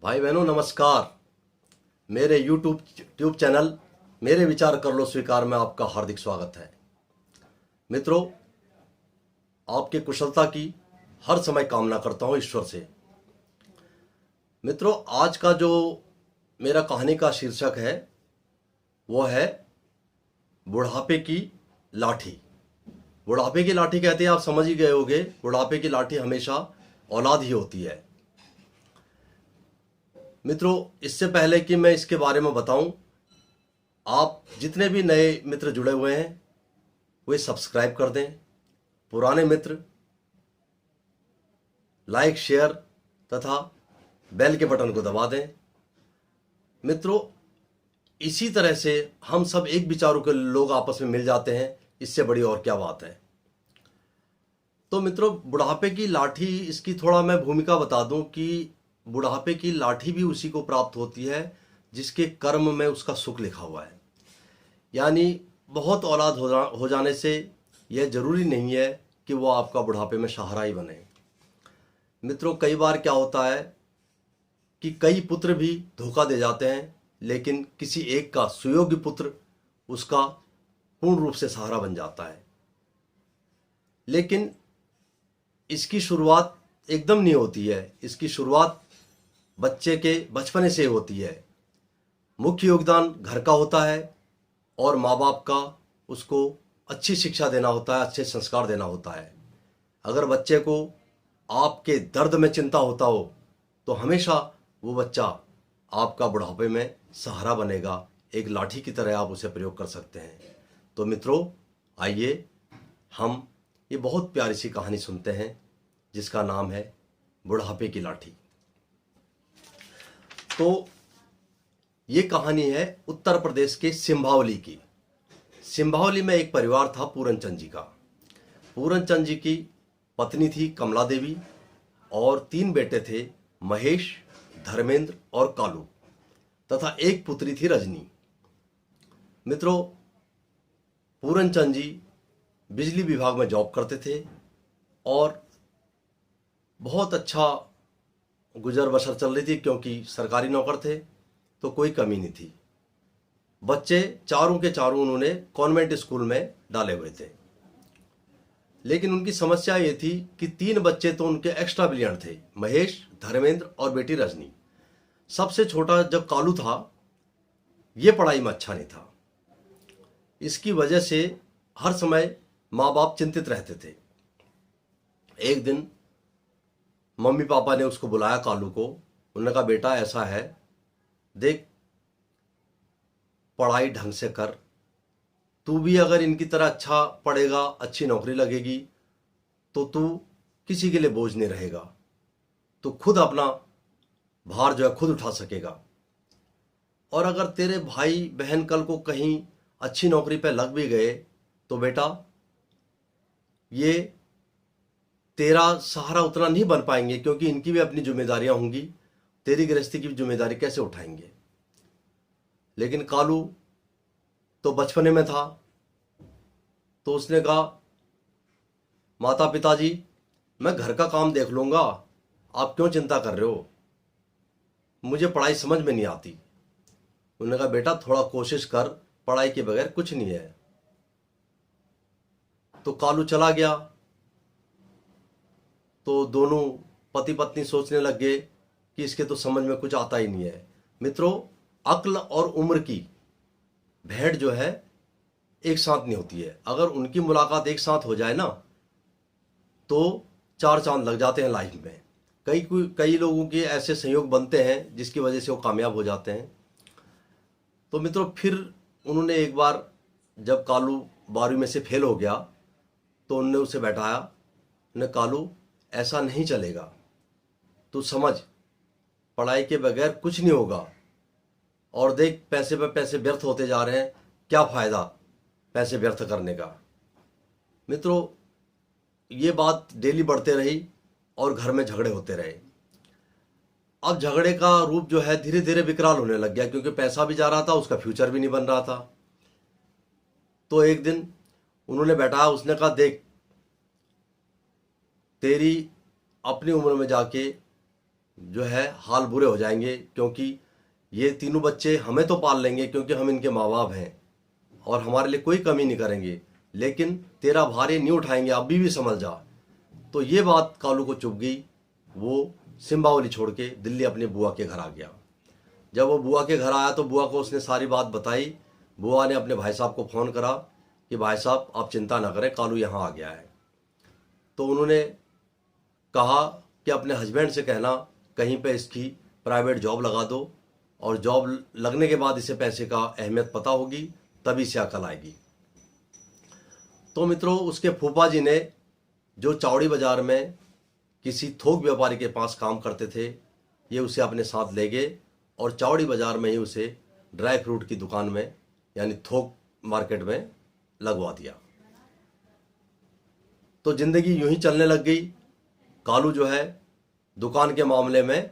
भाई बहनों नमस्कार। मेरे ट्यूब चैनल मेरे विचार कर लो स्वीकार में आपका हार्दिक स्वागत है। मित्रों, आपकी कुशलता की हर समय कामना करता हूं ईश्वर से। मित्रों, आज का जो मेरा कहानी का शीर्षक है वो है बुढ़ापे की लाठी। बुढ़ापे की लाठी कहते हैं, आप समझ ही गए होंगे। बुढ़ापे की लाठी हमेशा औलाद ही होती है। मित्रों, इससे पहले कि मैं इसके बारे में बताऊं, आप जितने भी नए मित्र जुड़े हुए हैं वे सब्सक्राइब कर दें। पुराने मित्र लाइक शेयर तथा बेल के बटन को दबा दें। मित्रों, इसी तरह से हम सब एक विचारों के लोग आपस में मिल जाते हैं, इससे बड़ी और क्या बात है। तो मित्रों, बुढ़ापे की लाठी, इसकी थोड़ा मैं भूमिका बता दूं कि बुढ़ापे की लाठी भी उसी को प्राप्त होती है जिसके कर्म में उसका सुख लिखा हुआ है। यानी बहुत औलाद हो जाने से यह जरूरी नहीं है कि वो आपका बुढ़ापे में सहारा ही बने। मित्रों, कई बार क्या होता है कि कई पुत्र भी धोखा दे जाते हैं, लेकिन किसी एक का सुयोग्य पुत्र उसका पूर्ण रूप से सहारा बन जाता है। लेकिन इसकी शुरुआत एकदम नहीं होती है। इसकी शुरुआत बच्चे के बचपने से होती है। मुख्य योगदान घर का होता है और माँ बाप का उसको अच्छी शिक्षा देना होता है, अच्छे संस्कार देना होता है। अगर बच्चे को आपके दर्द में चिंता होता हो तो हमेशा वो बच्चा आपका बुढ़ापे में सहारा बनेगा। एक लाठी की तरह आप उसे प्रयोग कर सकते हैं। तो मित्रों, आइए हम ये बहुत प्यारी सी कहानी सुनते हैं जिसका नाम है बुढ़ापे की लाठी। तो ये कहानी है उत्तर प्रदेश के सिंभावली की। सिंभावली में एक परिवार था पूरनचंद जी का। पूरनचंद जी की पत्नी थी कमला देवी और 3 बेटे थे, महेश, धर्मेंद्र और कालू, तथा एक पुत्री थी रजनी। मित्रों, पूरनचंद जी बिजली विभाग में जॉब करते थे और बहुत अच्छा गुजर बसर चल रही थी, क्योंकि सरकारी नौकर थे तो कोई कमी नहीं थी। बच्चे चारों के चारों उन्होंने कॉन्वेंट स्कूल में डाले हुए थे। लेकिन उनकी समस्या ये थी कि 3 बच्चे तो उनके एक्स्ट्रा ब्रिलियंट थे, महेश, धर्मेंद्र और बेटी रजनी। सबसे छोटा जब कालू था, ये पढ़ाई में अच्छा नहीं था। इसकी वजह से हर समय माँ बाप चिंतित रहते थे। एक दिन मम्मी पापा ने उसको बुलाया, कालू को। उन्होंने कहा, बेटा ऐसा है, देख, पढ़ाई ढंग से कर। तू भी अगर इनकी तरह अच्छा पढ़ेगा, अच्छी नौकरी लगेगी तो तू किसी के लिए बोझ नहीं रहेगा। तू खुद अपना भार जो है खुद उठा सकेगा। और अगर तेरे भाई बहन कल को कहीं अच्छी नौकरी पे लग भी गए तो बेटा ये तेरा सहारा उतना नहीं बन पाएंगे, क्योंकि इनकी भी अपनी जिम्मेदारियां होंगी। तेरी गृहस्थी की जिम्मेदारी कैसे उठाएंगे। लेकिन कालू तो बचपने में था, तो उसने कहा, माता पिताजी, मैं घर का काम देख लूंगा, आप क्यों चिंता कर रहे हो, मुझे पढ़ाई समझ में नहीं आती। उन्होंने कहा, बेटा थोड़ा कोशिश कर, पढ़ाई के बगैर कुछ नहीं है। तो कालू चला गया। तो दोनों पति पत्नी सोचने लग गए कि इसके तो समझ में कुछ आता ही नहीं है। मित्रों, अक्ल और उम्र की भेंट जो है एक साथ नहीं होती है। अगर उनकी मुलाकात एक साथ हो जाए ना तो 4 चांद लग जाते हैं लाइफ में। कई लोगों के ऐसे संयोग बनते हैं जिसकी वजह से वो कामयाब हो जाते हैं। तो मित्रों, फिर उन्होंने एक बार, जब कालू 12वीं में से फेल हो गया, तो उन्होंने उसे बैठाया। उन्हें, कालू ऐसा नहीं चलेगा, तू समझ, पढ़ाई के बगैर कुछ नहीं होगा। और देख, पैसे पे पैसे व्यर्थ होते जा रहे हैं, क्या फायदा पैसे व्यर्थ करने का। मित्रों, ये बात डेली बढ़ते रही और घर में झगड़े होते रहे। अब झगड़े का रूप जो है धीरे धीरे विकराल होने लग गया, क्योंकि पैसा भी जा रहा था, उसका फ्यूचर भी नहीं बन रहा था। तो एक दिन उन्होंने बैठाया, उसने कहा, देख, तेरी अपनी उम्र में जाके जो है हाल बुरे हो जाएंगे, क्योंकि ये तीनों बच्चे हमें तो पाल लेंगे क्योंकि हम इनके माँ बाप हैं और हमारे लिए कोई कमी नहीं करेंगे, लेकिन तेरा भार ये नहीं उठाएंगे, अभी भी समझ जा। तो ये बात कालू को चुभ गई। वो सिम्बावली छोड़ के दिल्ली अपनी बुआ के घर आ गया। जब वो बुआ के घर आया तो बुआ को उसने सारी बात बताई। बुआ ने अपने भाई साहब को फ़ोन करा कि भाई साहब आप चिंता ना करें, कालू यहाँ आ गया है। तो उन्होंने कहा कि अपने हस्बैंड से कहना कहीं पे इसकी प्राइवेट जॉब लगा दो, और जॉब लगने के बाद इसे पैसे का अहमियत पता होगी, तभी से अकल आएगी। तो मित्रों, उसके फूफा जी ने, जो चावड़ी बाज़ार में किसी थोक व्यापारी के पास काम करते थे, ये उसे अपने साथ ले गए और चावड़ी बाज़ार में ही उसे ड्राई फ्रूट की दुकान में, यानी थोक मार्केट में लगवा दिया। तो ज़िंदगी यूं ही चलने लग गई। कालू जो है दुकान के मामले में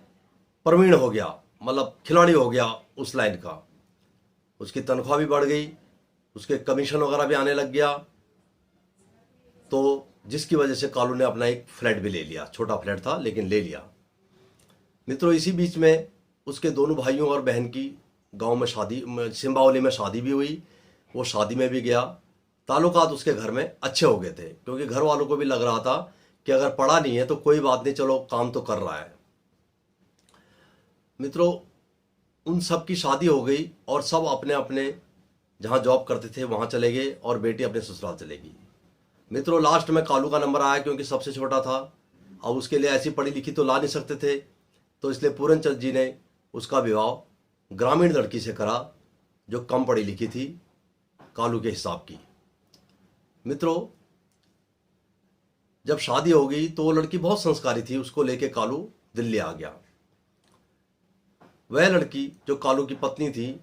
प्रवीण हो गया, मतलब खिलाड़ी हो गया उस लाइन का। उसकी तनख्वाह भी बढ़ गई, उसके कमीशन वगैरह भी आने लग गया। तो जिसकी वजह से कालू ने अपना एक फ्लैट भी ले लिया, छोटा फ्लैट था लेकिन ले लिया। मित्रों, इसी बीच में उसके दोनों भाइयों और बहन की गांव में शादी, सिम्बावली में शादी भी हुई। वो शादी में भी गया। ताल्लुकात उसके घर में अच्छे हो गए थे, क्योंकि घर वालों को भी लग रहा था कि अगर पढ़ा नहीं है तो कोई बात नहीं, चलो काम तो कर रहा है। मित्रों, उन सब की शादी हो गई और सब अपने अपने जहाँ जॉब करते थे वहाँ चले गए और बेटी अपने ससुराल चले गई। मित्रों, लास्ट में कालू का नंबर आया, क्योंकि सबसे छोटा था। अब उसके लिए ऐसी पढ़ी लिखी तो ला नहीं सकते थे, तो इसलिए पूरनचंद जी ने उसका विवाह ग्रामीण लड़की से करा, जो कम पढ़ी लिखी थी कालू के हिसाब की। मित्रों, जब शादी हो गई तो वो लड़की बहुत संस्कारी थी, उसको लेके कालू दिल्ली आ गया। वह लड़की जो कालू की पत्नी थी,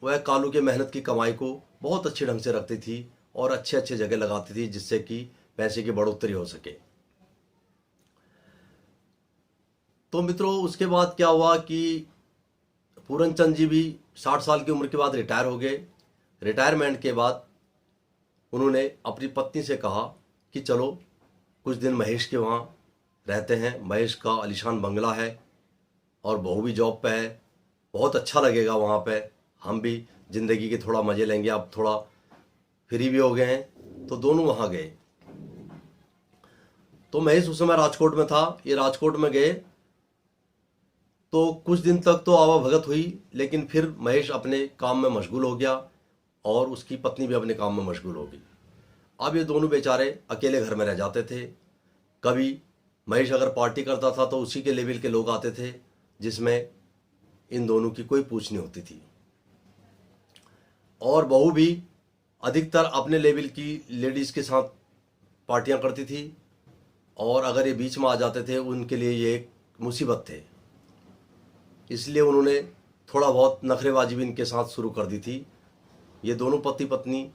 वह कालू के मेहनत की कमाई को बहुत अच्छे ढंग से रखती थी और अच्छे अच्छे जगह लगाती थी, जिससे कि पैसे की बढ़ोतरी हो सके। तो मित्रों, उसके बाद क्या हुआ कि पूरनचंद जी भी 60 साल की उम्र के बाद रिटायर हो गए। रिटायरमेंट के बाद उन्होंने अपनी पत्नी से कहा कि चलो कुछ दिन महेश के वहाँ रहते हैं। महेश का आलीशान बंगला है और बहू भी जॉब पे है, बहुत अच्छा लगेगा वहाँ पे, हम भी ज़िंदगी के थोड़ा मज़े लेंगे, अब थोड़ा फ्री भी हो गए हैं। तो दोनों वहाँ गए। तो महेश उस समय राजकोट में था। ये राजकोट में गए तो कुछ दिन तक तो आवाभगत हुई, लेकिन फिर महेश अपने काम में मशगूल हो गया और उसकी पत्नी भी अपने काम में मशगूल हो गई। अब ये दोनों बेचारे अकेले घर में रह जाते थे। कभी महेश अगर पार्टी करता था तो उसी के लेवल के लोग आते थे, जिसमें इन दोनों की कोई पूछ नहीं होती थी। और बहू भी अधिकतर अपने लेवल की लेडीज़ के साथ पार्टियां करती थी, और अगर ये बीच में आ जाते थे उनके लिए ये एक मुसीबत थे। इसलिए उन्होंने थोड़ा बहुत नखरेबाजी भी इनके साथ शुरू कर दी थी। ये दोनों पति पत्नी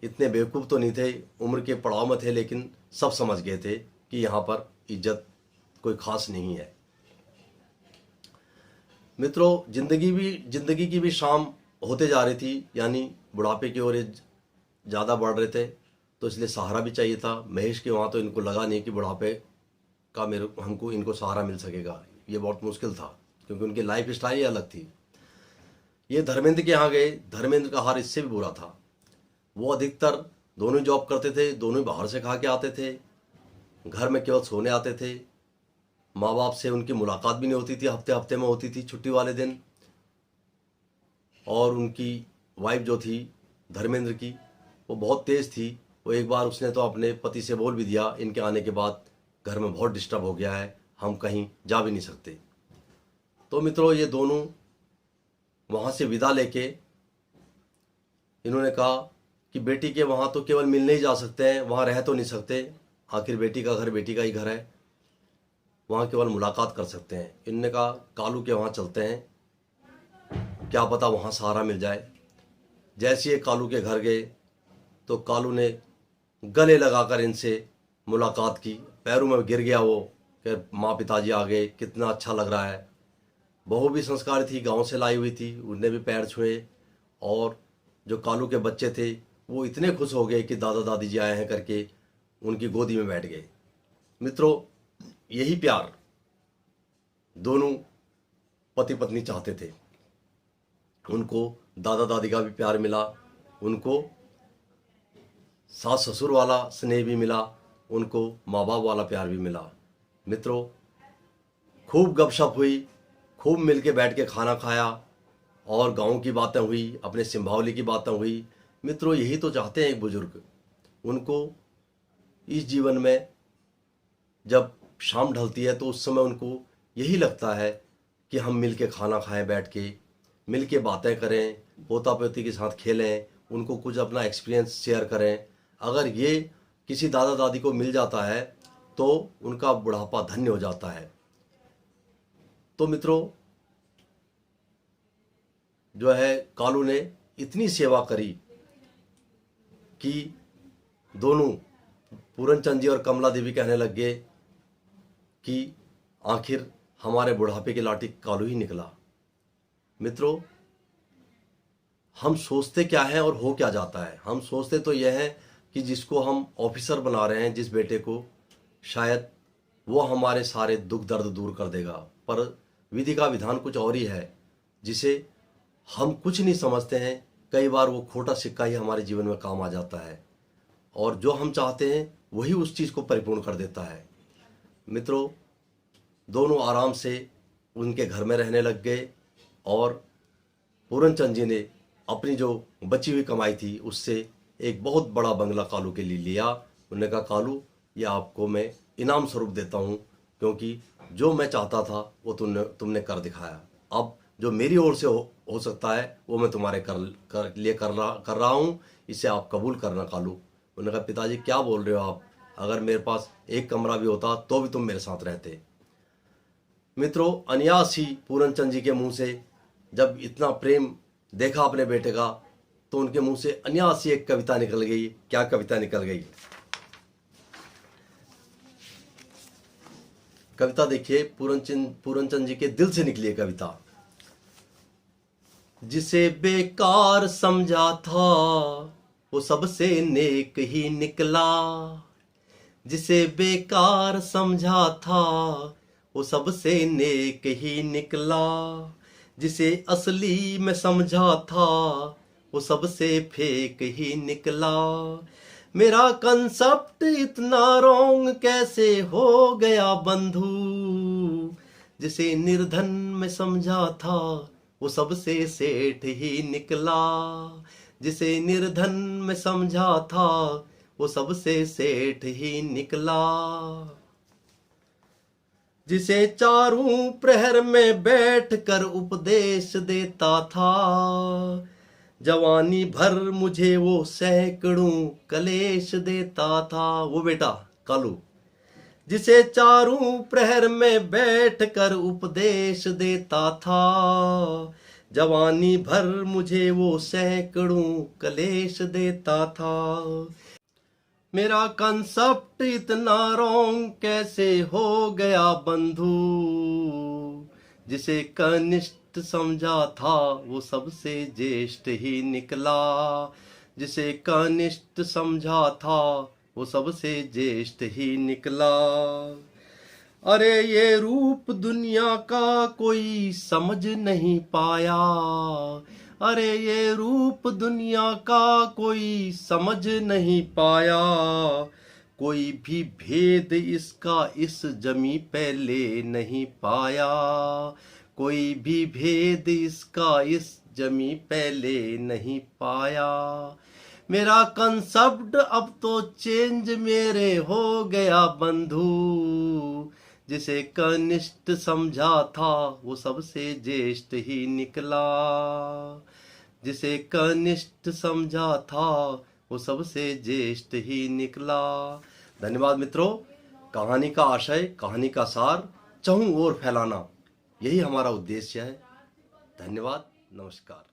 इतने बेवकूफ़ तो नहीं थे, उम्र के पड़ाव में थे, लेकिन सब समझ गए थे कि यहाँ पर इज्जत कोई ख़ास नहीं है। मित्रों, ज़िंदगी की भी शाम होते जा रही थी, यानी बुढ़ापे की ओर ज़्यादा बढ़ रहे थे, तो इसलिए सहारा भी चाहिए था। महेश के वहाँ तो इनको लगा नहीं कि बुढ़ापे का हमको इनको सहारा मिल सकेगा, ये बहुत मुश्किल था, क्योंकि उनकी लाइफ स्टाइल ही अलग थी। ये धर्मेंद्र के यहाँ गए। धर्मेंद्र का हाल इससे भी बुरा था। वो अधिकतर दोनों जॉब करते थे, दोनों बाहर से खा के आते थे, घर में केवल सोने आते थे। माँ बाप से उनकी मुलाकात भी नहीं होती थी, हफ्ते हफ्ते में होती थी छुट्टी वाले दिन। और उनकी वाइफ जो थी धर्मेंद्र की, वो बहुत तेज़ थी। वो एक बार उसने तो अपने पति से बोल भी दिया, इनके आने के बाद घर में बहुत डिस्टर्ब हो गया है, हम कहीं जा भी नहीं सकते। तो मित्रों, ये दोनों वहाँ से विदा लेके इन्होंने कहा कि बेटी के वहाँ तो केवल मिलने ही जा सकते हैं, वहाँ रह तो नहीं सकते, आखिर बेटी का घर बेटी का ही घर है, वहाँ केवल मुलाकात कर सकते हैं। इन्होंने कहा कालू के वहाँ चलते हैं, क्या पता वहाँ सहारा मिल जाए। जैसे ये कालू के घर गए तो कालू ने गले लगाकर इनसे मुलाकात की, पैरों में गिर गया वो कि माँ पिताजी आ गए, कितना अच्छा लग रहा है। बहू भी संस्कारी थी, गांव से लाई हुई थी, उनने भी पैर छुए, और जो कालू के बच्चे थे वो इतने खुश हो गए कि दादा दादी जी आए हैं करके उनकी गोदी में बैठ गए। मित्रों, यही प्यार दोनों पति पत्नी चाहते थे। उनको दादा दादी का भी प्यार मिला, उनको सास ससुर वाला स्नेह भी मिला, उनको माँ बाप वाला प्यार भी मिला। मित्रों, खूब गपशप हुई, खूब मिलके बैठ के खाना खाया और गांव की बातें हुई, अपने सिंभावली की बातें हुई। मित्रों, यही तो चाहते हैं एक बुजुर्ग। उनको इस जीवन में जब शाम ढलती है तो उस समय उनको यही लगता है कि हम मिलके खाना खाएं, बैठ के मिलके बातें करें, पोता पोती के साथ खेलें, उनको कुछ अपना एक्सपीरियंस शेयर करें। अगर ये किसी दादा दादी को मिल जाता है तो उनका बुढ़ापा धन्य हो जाता है। तो मित्रों, जो है कालू ने इतनी सेवा करी कि दोनों पूरनचंद जी और कमला देवी कहने लग गए कि आखिर हमारे बुढ़ापे की लाठी कालू ही निकला। मित्रों, हम सोचते क्या है और हो क्या जाता है। हम सोचते तो यह है कि जिसको हम ऑफिसर बना रहे हैं, जिस बेटे को, शायद वो हमारे सारे दुख दर्द दूर कर देगा, पर विधि का विधान कुछ और ही है, जिसे हम कुछ नहीं समझते हैं। कई बार वो खोटा सिक्का ही हमारे जीवन में काम आ जाता है और जो हम चाहते हैं वही उस चीज़ को परिपूर्ण कर देता है। मित्रों, दोनों आराम से उनके घर में रहने लग गए और पूरनचंद जी ने अपनी जो बची हुई कमाई थी उससे एक बहुत बड़ा बंगला कालू के लिए लिया। उन्होंने कहा, कालू, ये आपको मैं इनाम स्वरूप देता हूँ, क्योंकि जो मैं चाहता था वो तुमने कर दिखाया। अब जो मेरी ओर से हो सकता है वो मैं तुम्हारे कर रहा हूँ, इसे आप कबूल करना कालू। उन्होंने कहा, पिताजी क्या बोल रहे हो आप? अगर मेरे पास एक कमरा भी होता तो भी तुम मेरे साथ रहते। मित्रों, अनायास ही पूरनचंद जी के मुंह से जब इतना प्रेम देखा अपने बेटे का, तो उनके मुंह से अनायास ही एक कविता निकल गई। क्या कविता निकल गई? कविता देखिए, पूरनचंद जी के दिल से निकली है कविता। जिसे बेकार समझा था वो सबसे नेक ही निकला, जिसे बेकार समझा था वो सबसे नेक ही निकला, जिसे असली में समझा था वो सबसे फेक ही निकला। मेरा कंसेप्ट इतना रॉन्ग कैसे हो गया बंधु, जिसे निर्धन में समझा था वो सबसे सेठ ही निकला, जिसे निर्धन में समझा था वो सबसे सेठ ही निकला। जिसे चारों प्रहर में बैठकर उपदेश देता था, जवानी भर मुझे वो सैकड़ों कलेश देता था। वो बेटा कालू, जिसे चारों प्रहर में बैठकर उपदेश देता था, जवानी भर मुझे वो सैकड़ों कलेश देता था। मेरा कंसेप्ट इतना रॉन्ग कैसे हो गया बंधु, जिसे कनिष्ठ समझा था वो सबसे ज्येष्ठ ही निकला, जिसे कनिष्ठ समझा था वो सबसे ज्येष्ठ ही निकला। अरे ये रूप दुनिया का कोई समझ नहीं पाया, अरे ये रूप दुनिया का कोई समझ नहीं पाया, कोई भी भेद इसका इस जमी पे ले नहीं पाया, कोई भी भेद इसका इस जमी पे ले नहीं पाया। मेरा कंसेप्ट अब तो चेंज मेरे हो गया बंधु, जिसे कनिष्ठ समझा था वो सबसे ज्येष्ठ ही निकला, जिसे कनिष्ठ समझा था वो सबसे ज्येष्ठ ही निकला। धन्यवाद मित्रों। कहानी का आशय, कहानी का सार चहुं ओर फैलाना, यही हमारा उद्देश्य है। धन्यवाद, नमस्कार।